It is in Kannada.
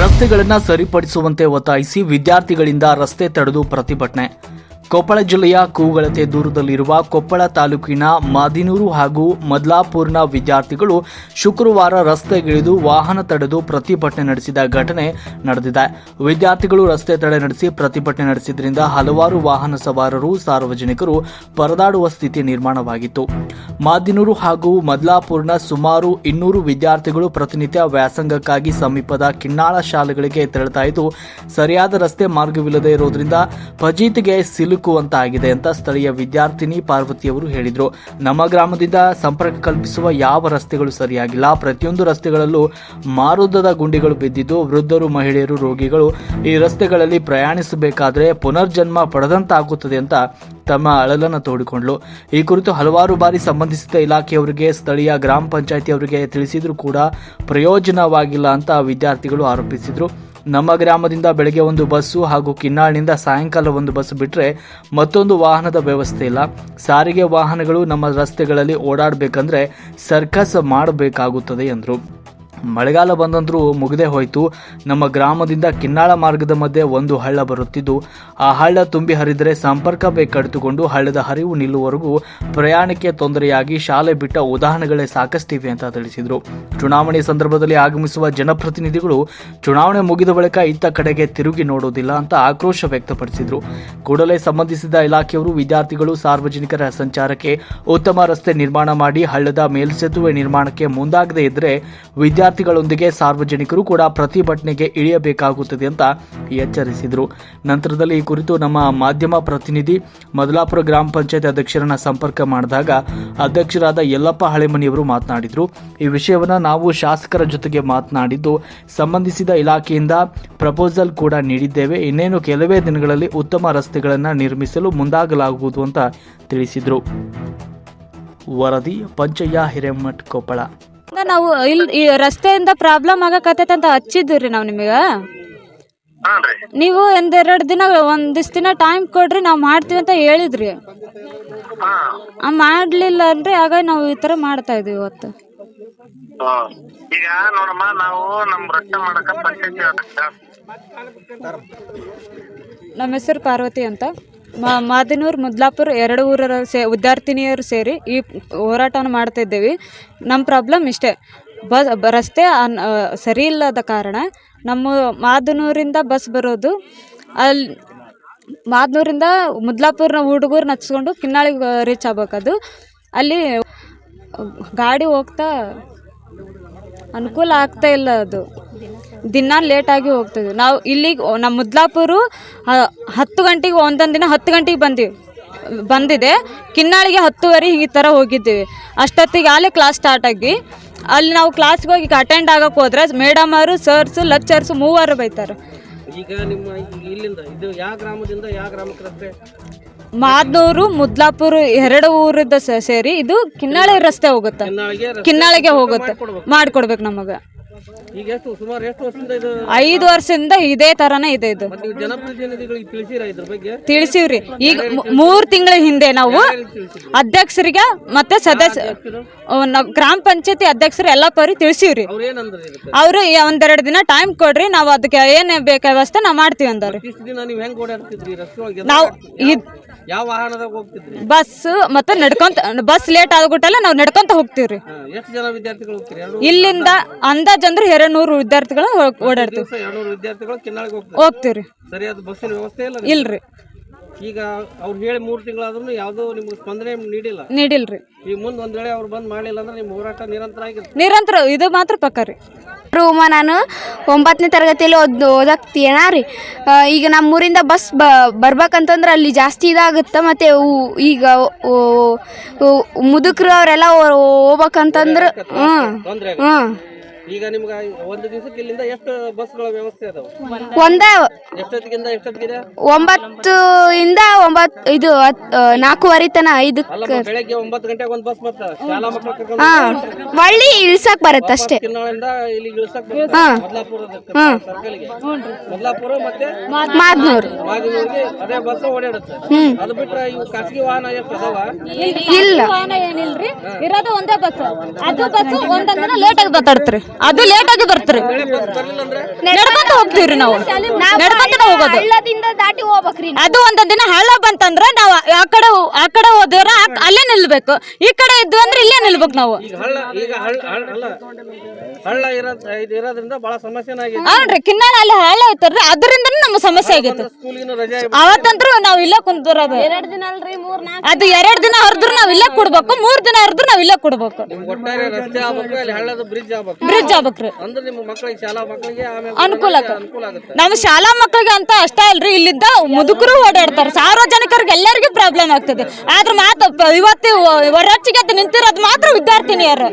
ರಸ್ತೆಗಳನ್ನು ಸರಿಪಡಿಸುವಂತೆ ಒತ್ತಾಯಿಸಿ ವಿದ್ಯಾರ್ಥಿಗಳಿಂದ ರಸ್ತೆ ತಡೆದು ಪ್ರತಿಭಟನೆ. ಕೊಪ್ಪಳ ಜಿಲ್ಲೆಯ ಕೂಗಳತೆ ದೂರದಲ್ಲಿರುವ ಕೊಪ್ಪಳ ತಾಲೂಕಿನ ಮಾದಿನೂರು ಹಾಗೂ ಮದ್ಲಾಪುರ್ನ ವಿದ್ಯಾರ್ಥಿಗಳು ಶುಕ್ರವಾರ ರಸ್ತೆಗಿಳಿದು ವಾಹನ ತಡೆದು ಪ್ರತಿಭಟನೆ ನಡೆಸಿದ ಘಟನೆ ನಡೆದಿದೆ. ವಿದ್ಯಾರ್ಥಿಗಳು ರಸ್ತೆ ತಡೆ ನಡೆಸಿ ಪ್ರತಿಭಟನೆ ನಡೆಸಿದ್ರಿಂದ ಹಲವಾರು ವಾಹನ ಸವಾರರು ಸಾರ್ವಜನಿಕರು ಪರದಾಡುವ ಸ್ಥಿತಿ ನಿರ್ಮಾಣವಾಗಿತ್ತು. ಮಾದಿನೂರು ಹಾಗೂ ಮದ್ಲಾಪುರ್ನ ಸುಮಾರು 200 ವಿದ್ಯಾರ್ಥಿಗಳು ಪ್ರತಿನಿತ್ಯ ವ್ಯಾಸಂಗಕ್ಕಾಗಿ ಸಮೀಪದ ಕಿನ್ನಾಳ ಶಾಲೆಗಳಿಗೆ ತೆರಳುತ್ತಾ ಇದ್ದು, ಸರಿಯಾದ ರಸ್ತೆ ಮಾರ್ಗವಿಲ್ಲದೆ ಇರುವುದರಿಂದ ಫಜೀತಿಗೆ ಸಿಲುಕುವಂತಾಗಿದೆ ಅಂತ ಸ್ಥಳೀಯ ವಿದ್ಯಾರ್ಥಿನಿ ಪಾರ್ವತಿಯವರು ಹೇಳಿದರು. ನಮ್ಮ ಗ್ರಾಮದಿಂದ ಸಂಪರ್ಕ ಕಲ್ಪಿಸುವ ಯಾವ ರಸ್ತೆಗಳು ಸರಿಯಾಗಿಲ್ಲ. ಪ್ರತಿಯೊಂದು ರಸ್ತೆಗಳಲ್ಲೂ ಮಾರುದದ ಗುಂಡಿಗಳು ಬಿದ್ದಿದ್ದು, ವೃದ್ಧರು, ಮಹಿಳೆಯರು, ರೋಗಿಗಳು ಈ ರಸ್ತೆಗಳಲ್ಲಿ ಪ್ರಯಾಣಿಸಬೇಕಾದರೆ ಪುನರ್ಜನ್ಮ ಪಡೆದಂತಾಗುತ್ತದೆ ಅಂತ ತಮ್ಮ ಅಳಲನ್ನು ತೋಡಿಕೊಂಡಳು. ಈ ಕುರಿತು ಹಲವಾರು ಬಾರಿ ಸಂಬಂಧಿಸಿದ ಇಲಾಖೆಯವರಿಗೆ, ಸ್ಥಳೀಯ ಗ್ರಾಮ ಪಂಚಾಯಿತಿ ಅವರಿಗೆ ತಿಳಿಸಿದರೂ ಕೂಡ ಪ್ರಯೋಜನವಾಗಿಲ್ಲ ಅಂತ ವಿದ್ಯಾರ್ಥಿಗಳು ಆರೋಪಿಸಿದರು. ನಮ್ಮ ಗ್ರಾಮದಿಂದ ಬೆಳಗ್ಗೆ ಒಂದು ಬಸ್ಸು ಹಾಗೂ ಕಿನ್ನಾಳಿನಿಂದ ಸಾಯಂಕಾಲ ಒಂದು ಬಸ್ ಬಿಟ್ಟರೆ ಮತ್ತೊಂದು ವಾಹನದ ವ್ಯವಸ್ಥೆ ಇಲ್ಲ. ಸಾರಿಗೆ ವಾಹನಗಳು ನಮ್ಮ ರಸ್ತೆಗಳಲ್ಲಿ ಓಡಾಡಬೇಕಂದ್ರೆ ಸರ್ಕಸ್ ಮಾಡಬೇಕಾಗುತ್ತದೆ ಎಂದರು. ಮಳೆಗಾಲ ಬಂದಂದ್ರೂ ಮುಗಿದೇ ಹೋಯಿತು. ನಮ್ಮ ಗ್ರಾಮದಿಂದ ಕಿನ್ನಾಳ ಮಾರ್ಗದ ಮಧ್ಯೆ ಒಂದು ಹಳ್ಳ ಬರುತ್ತಿದ್ದು, ಆ ಹಳ್ಳ ತುಂಬಿ ಹರಿದರೆ ಸಂಪರ್ಕ ಕಡಿತುಕೊಂಡು ಹಳ್ಳದ ಹರಿವು ನಿಲ್ಲುವವರೆಗೂ ಪ್ರಯಾಣಕ್ಕೆ ತೊಂದರೆಯಾಗಿ ಶಾಲೆ ಬಿಟ್ಟ ಉದಾಹರಣೆಗಳೇ ಸಾಕಷ್ಟಿವೆ ಅಂತ ತಿಳಿಸಿದರು. ಚುನಾವಣೆ ಸಂದರ್ಭದಲ್ಲಿ ಆಗಮಿಸುವ ಜನಪ್ರತಿನಿಧಿಗಳು ಚುನಾವಣೆ ಮುಗಿದ ಬಳಿಕ ಇತ್ತ ಕಡೆಗೆ ತಿರುಗಿ ನೋಡುವುದಿಲ್ಲ ಅಂತ ಆಕ್ರೋಶ ವ್ಯಕ್ತಪಡಿಸಿದರು. ಕೂಡಲೇ ಸಂಬಂಧಿಸಿದ ಇಲಾಖೆಯವರು ವಿದ್ಯಾರ್ಥಿಗಳು ಸಾರ್ವಜನಿಕರ ಸಂಚಾರಕ್ಕೆ ಉತ್ತಮ ರಸ್ತೆ ನಿರ್ಮಾಣ ಮಾಡಿ ಹಳ್ಳದ ಮೇಲ್ಸೇತುವೆ ನಿರ್ಮಾಣಕ್ಕೆ ಮುಂದಾಗದೇ ಇದ್ದರೆ ವಿದ್ಯಾರ್ಥಿಗಳೊಂದಿಗೆ ಸಾರ್ವಜನಿಕರು ಕೂಡ ಪ್ರತಿಭಟನೆಗೆ ಇಳಿಯಬೇಕಾಗುತ್ತದೆ ಅಂತ ಎಚ್ಚರಿಸಿದರು. ನಂತರದಲ್ಲಿ ಈ ಕುರಿತು ನಮ್ಮ ಮಾಧ್ಯಮ ಪ್ರತಿನಿಧಿ ಮದಲಾಪುರ ಗ್ರಾಮ ಪಂಚಾಯತ್ ಅಧ್ಯಕ್ಷರನ್ನ ಸಂಪರ್ಕ ಮಾಡಿದಾಗ ಅಧ್ಯಕ್ಷರಾದ ಯಲ್ಲಪ್ಪ ಹಳೆಮನಿಯವರು ಮಾತನಾಡಿದರು. ಈ ವಿಷಯವನ್ನು ನಾವು ಶಾಸಕರ ಜೊತೆಗೆ ಮಾತನಾಡಿದ್ದು, ಸಂಬಂಧಿಸಿದ ಇಲಾಖೆಯಿಂದ ಪ್ರಪೋಸಲ್ ಕೂಡ ನೀಡಿದ್ದೇವೆ. ಇನ್ನೇನು ಕೆಲವೇ ದಿನಗಳಲ್ಲಿ ಉತ್ತಮ ರಸ್ತೆಗಳನ್ನು ನಿರ್ಮಿಸಲು ಮುಂದಾಗಲಾಗುವುದು ಅಂತ ತಿಳಿಸಿದರು. ವರದಿ ಪಂಚಯ್ಯ ಹಿರೇಮಠ್, ಕೊಪ್ಪಳ. ನಾವು ಈ ರಸ್ತೆಯಿಂದ ಪ್ರಾಬ್ಲಮ್ ಆಗಕತ್ತೈತೆ ಅಂತ ಹಚ್ಚಿದ್ರಿ ನಾವು ನಿಮಗೆ. ನೀವು ಒಂದಿಷ್ಟು ದಿನ ಟೈಮ್ ಕೊಡ್ರಿ, ನಾವು ಮಾಡ್ತೀವಿ ಅಂತ ಹೇಳಿದ್ರಿ. ಮಾಡ್ಲಿಲ್ಲ ಅಲ್ರಿ, ಆಗ ನಾವು ಈ ತರ ಮಾಡ್ತಾ ಇದೀವಿ ಇವತ್ತು. ಈಗ ನೋಡಮ್ಮ, ನಾವು ನಮ್ಮ ರಸ್ತೆ ಮಾಡಕ ನಮ್ಮ ಹೆಸರು ಪಾರ್ವತಿ ಅಂತ. ಮಾದಿನೂರು, ಮದ್ಲಾಪುರ 2 ಊರ ವಿದ್ಯಾರ್ಥಿನಿಯರು ಸೇರಿ ಈ ಹೋರಾಟವನ್ನು ಮಾಡ್ತಾ ಇದ್ದೇವೆ. ನಮ್ಮ ಪ್ರಾಬ್ಲಮ್ ಇಷ್ಟೇ, ರಸ್ತೆ ಸರಿ ಇಲ್ಲದ ಕಾರಣ ನಮ್ಮ ಮಾದನೂರಿಂದ ಬಸ್ ಬರೋದು, ಅಲ್ಲಿ ಮಾದನೂರಿಂದ ಮದ್ಲಾಪುರ್ನ ಹುಡುಗರು ನಚ್ಕೊಂಡು ಕಿನ್ನಾಳಿಗೆ ರೀಚ್ ಆಗ್ಬೇಕದು. ಅಲ್ಲಿ ಗಾಡಿ ಹೋಗ್ತಾ ಅನುಕೂಲ ಆಗ್ತಾ ಇಲ್ಲ, ಅದು ದಿನ ಲೇಟಾಗಿ ಹೋಗ್ತದೆ. ನಾವು ಇಲ್ಲಿಗೆ ನಮ್ಮ ಮದ್ಲಾಪುರ 10 ಗಂಟೆಗೆ, ಒಂದೊಂದು ದಿನ 10 ಗಂಟೆಗೆ ಬಂದಿದೆ. ಕಿನ್ನಾಳಿಗೆ 10:30 ಈ ಥರ ಹೋಗಿದ್ದೀವಿ. ಅಷ್ಟೊತ್ತಿಗೆ ಆಲೇ ಕ್ಲಾಸ್ ಸ್ಟಾರ್ಟ್ ಆಗಿ ಅಲ್ಲಿ ನಾವು ಕ್ಲಾಸ್ಗೆ ಹೋಗಿ ಅಟೆಂಡ್ ಆಗಕ್ಕೆ ಹೋದ್ರೆ ಮೇಡಮ್ ಅವರು, ಸರ್ಸು, ಲೆಕ್ಚರ್ಸು 3 ಬೈತಾರೆ. ಈಗ ನಿಮ್ಮ ಇಲ್ಲಿಂದ ಇದು ಯಾವ ಗ್ರಾಮದಿಂದ ಯಾವ ಗ್ರಾಮಕ್ಕೆ ರಸ್ತೆ? ಮಾದನೂರು, ಮದ್ಲಾಪುರ 2 ಊರಿದ್ದ ಸೇರಿ ಇದು ಕಿನ್ನಾಳಿ ರಸ್ತೆ ಹೋಗುತ್ತೆ. ಕಿನ್ನಾಳಿಗೆ ಹೋಗುತ್ತೆ, ಮಾಡಿಕೊಡ್ಬೇಕು ನಮಗೆ. ಈಗ ಸುಮಾರು ಎಷ್ಟು ವರ್ಷದಿಂದ ಇದು? 5 ವರ್ಷದಿಂದ ಇದೇ ತರನೇ ಇದೆ. ಇದು ಜನಪ್ರತಿನಿಧಿಗಳಿಗೆ ತಿಳಿಸಿರಾ ಇದ್ರ ಬಗ್ಗೆ? ತಿಳಿಸಿವ್ರಿ. ಈಗ 3 ತಿಂಗಳ ಹಿಂದೆ ನಾವು ಅಧ್ಯಕ್ಷರಿಗೆ ಮತ್ತೆ ಗ್ರಾಮ ಪಂಚಾಯತಿ ಅಧ್ಯಕ್ಷರು ಎಲ್ಲ ಪರಿ ತಿಳಿಸಿವ್ರಿ. ಅವ್ರು 1-2 ದಿನ ಟೈಮ್ ಕೊಡ್ರಿ, ನಾವು ಅದಕ್ಕೆ ಏನ್ ಬೇಕು ವ್ಯವಸ್ಥೆ ನಾವು ಮಾಡ್ತೀವಿ ಅಂದವ್ರಿ. ನಾವು ಯಾವ ವಾಹನದಾಗ ಹೋಗ್ತಿದ್ರಿ? ಬಸ್ ಮತ್ತೆ ನಡ್ಕೊಂತ, ಬಸ್ ಲೇಟ್ ಆಗ್ಬಿಟ್ಟಲ್ಲ ನಾವು ನಡ್ಕೊಂತ ಹೋಗ್ತಿವ್ರಿ. ಎಷ್ಟು ಜನ ವಿದ್ಯಾರ್ಥಿಗಳು ಹೋಗ್ತೀರಿ? ಇಲ್ಲಿಂದ ಅಂದಾಜ್ ಅಂದ್ರೆ 200 ವಿದ್ಯಾರ್ಥಿಗಳು ಓಡಾಡ್ತೀವಿ. 200 ವಿದ್ಯಾರ್ಥಿಗಳು ಕಿನ್ನಾಳಿಗೆ ಹೋಗ್ತೀವ್ರಿ. ಸರಿಯಾದ ಬಸ್ಸಿನ ವ್ಯವಸ್ಥೆ ಇಲ್ಲ? ಇಲ್ರಿ. ಈಗ ಅವ್ರು ಹೇಳಿ 3 ತಿಂಗಳಾದ್ರೂ ಯಾವುದೋ ನಿಮ್ಗೆ ಸ್ಪಂದನೆ ನೀಡಿಲ್ರಿ. ಈಗ ಮುಂದೆ ಒಂದ್ ವೇಳೆ ಅವ್ರು ಬಂದ್ ಮಾಡ್ಲಿಲ್ಲ ಅಂದ್ರೆ ನಿಮ್ಮ ಹೋರಾಟ ನಿರಂತರ ಆಗಿರುತ್ತೆ? ನಿರಂತರ, ಇದು ಮಾತ್ರ ಪಕ್ಕ ರೀ. ನಾನು 9ನೇ ತರಗತಿಯಲ್ಲಿ ಓದಾಕ್ತೀನ ರೀ. ಈಗ ನಮ್ಮೂರಿಂದ ಬಸ್ ಬರ್ಬೇಕಂತಂದ್ರೆ ಅಲ್ಲಿ ಜಾಸ್ತಿ ಇದಾಗುತ್ತೆ. ಮತ್ತು ಈಗ ಮುದುಕರು ಅವರೆಲ್ಲ ಹೋಗ್ಬೇಕಂತಂದ್ರೆ ಈಗ ನಿಮ್ಗೆ ಒಂದು ದಿವಸಕ್ಕೆ ಇಲ್ಲಿಂದ ಎಷ್ಟು ಬಸ್ಗಳ ವ್ಯವಸ್ಥೆ ಅದಾವ? ಒಂದೇ. ಎಷ್ಟೊತ್ತಿಗಿಂದ ಎಷ್ಟೊತ್ತಿಗಿದೆ? 9ರಿಂದ 9 ಇದು 4:15 ತನ. ಬೆಳಗ್ಗೆ 9 ಗಂಟೆಗೆ ಒಂದು ಬಸ್ ಬರ್ತದೆ, ಶಾಲಾ ಮಕ್ಕಳು ಕರ್ಕೊಂಡು ಒಳ್ಳಿ ಇಳ್ಸಕ್ ಬರುತ್ತೆ ಅಷ್ಟೇ. ಕಿನ್ನಾಳಿಂದ ಇಲ್ಲಿಗೆ ಇಳಿಸಕ್ ಮದ್ಲಾಪುರ ಮತ್ತೆ ಮಾದಿನೂರಿಗೆ ಅದೇ ಬಸ್ ಓಡಾಡುತ್ತೆ. ಅದು ಬಿಟ್ರೆ ಇವು ಖಾಸಗಿ ವಾಹನ ಎಷ್ಟು ಅದಾವ? ಇಲ್ಲ, ಏನಿಲ್ರಿ, ಇರೋದು ಒಂದೇ ಬಸ್. ಅದು ಬಸ್ ಒಂದೊಂದಿನ ಲೇಟ್ ಆಗಿ ಮಾತಾಡ್ತಾರೆ. ಅದು ಲೇಟ್ ಆಗಿ ಬರ್ತೀರಿ ಬರ್ಲಿಲ್ಲ ಅಂದ್ರೆ ನಡ್ಕೊಂತ ಹೋಗ್ತೀವ್ರಿ ನಾವು ನಡ್ಕೊಂತ ಹೋಗೋದು ಹಳ್ಳದಿಂದ ದಾಟಿ ಹೋಗ್ಬೇಕ್ರಿ ಅದು ಒಂದೊಂದ್ ದಿನ ಹಳ್ಳ ಬಂತಂದ್ರ ನಾವು ಆ ಕಡೆ ಹೋದ್ರ ಅಲ್ಲೇ ನಿಲ್ಬೇಕು, ಈ ಕಡೆ ಇದ್ವಿ ಅಂದ್ರೆ ಇಲ್ಲೇ ನಿಲ್ಬೇಕು ನಾವು. ಈಗ ಹಳ್ಳ ಇರೋದ್ರಿಂದ ಬಹಳ ಸಮಸ್ಯೆ ಆಗಿದೆ. ಹೌನ್ರಿ, ಕಿನ್ನಾಳ ಅಲ್ಲಿ ಹಳ್ಳ ಐತಲ್ರಿ ಅದರಿಂದ ನಮ್ಮ ಸಮಸ್ಯೆ ಆಗೈತೆ. ಸ್ಕೂಲಿನ ರಜೆ ಅವತ್ತಂದ್ರು ನಾವ್ ಇಲ್ಲೇ ಕುಂತಿರೋದು. ಅದು 2 ದಿನ ಹರಿದ್ರು ನಾವ್ ಇಲ್ಲೇ ಕೊಡ್ಬೇಕು, 3 ದಿನ ಹರಿದ್ರು ನಾವ್ ಇಲ್ಲೇ ಕೊಡ್ಬೇಕು. ಒಟ್ಟಾರೆ ರಸ್ತೆ ಆಗ್ಬೇಕು, ಅಲ್ಲಿ ಹಳ್ಳದ ಬ್ರಿಡ್ಜ್ ಆಗ್ಬೇಕ್ರಿ ಅಂದ್ರೆ ನಿಮ್ಮ ಮಕ್ಕಳಿಗೆ ಶಾಲಾ ಮಕ್ಕಳಿಗೆ ಅನುಕೂಲ ಅನುಕೂಲ ಆಗುತ್ತೆ. ನಮ್ಮ ಶಾಲಾ ಮಕ್ಕಳಿಗೆ ಅಂತ ಅಷ್ಟೇ ಅಲ್ರಿ, ಇಲ್ಲಿದ್ದ ಮುದುಕರು ಓಡಾಡ್ತಾರೆ, ಸಾರ್ವಜನಿಕರಿಗೆ ಎಲ್ಲರಿಗೂ ಪ್ರಾಬ್ಲಮ್ ಆಗ್ತದೆ. ಆದ್ರೆ ಮಾತ್ರ ಇವತ್ತು ಹೊರಚ್ಚಿಗೆ ನಿಂತಿರೋದು ಮಾತ್ರ ವಿದ್ಯಾರ್ಥಿನಿಯರು.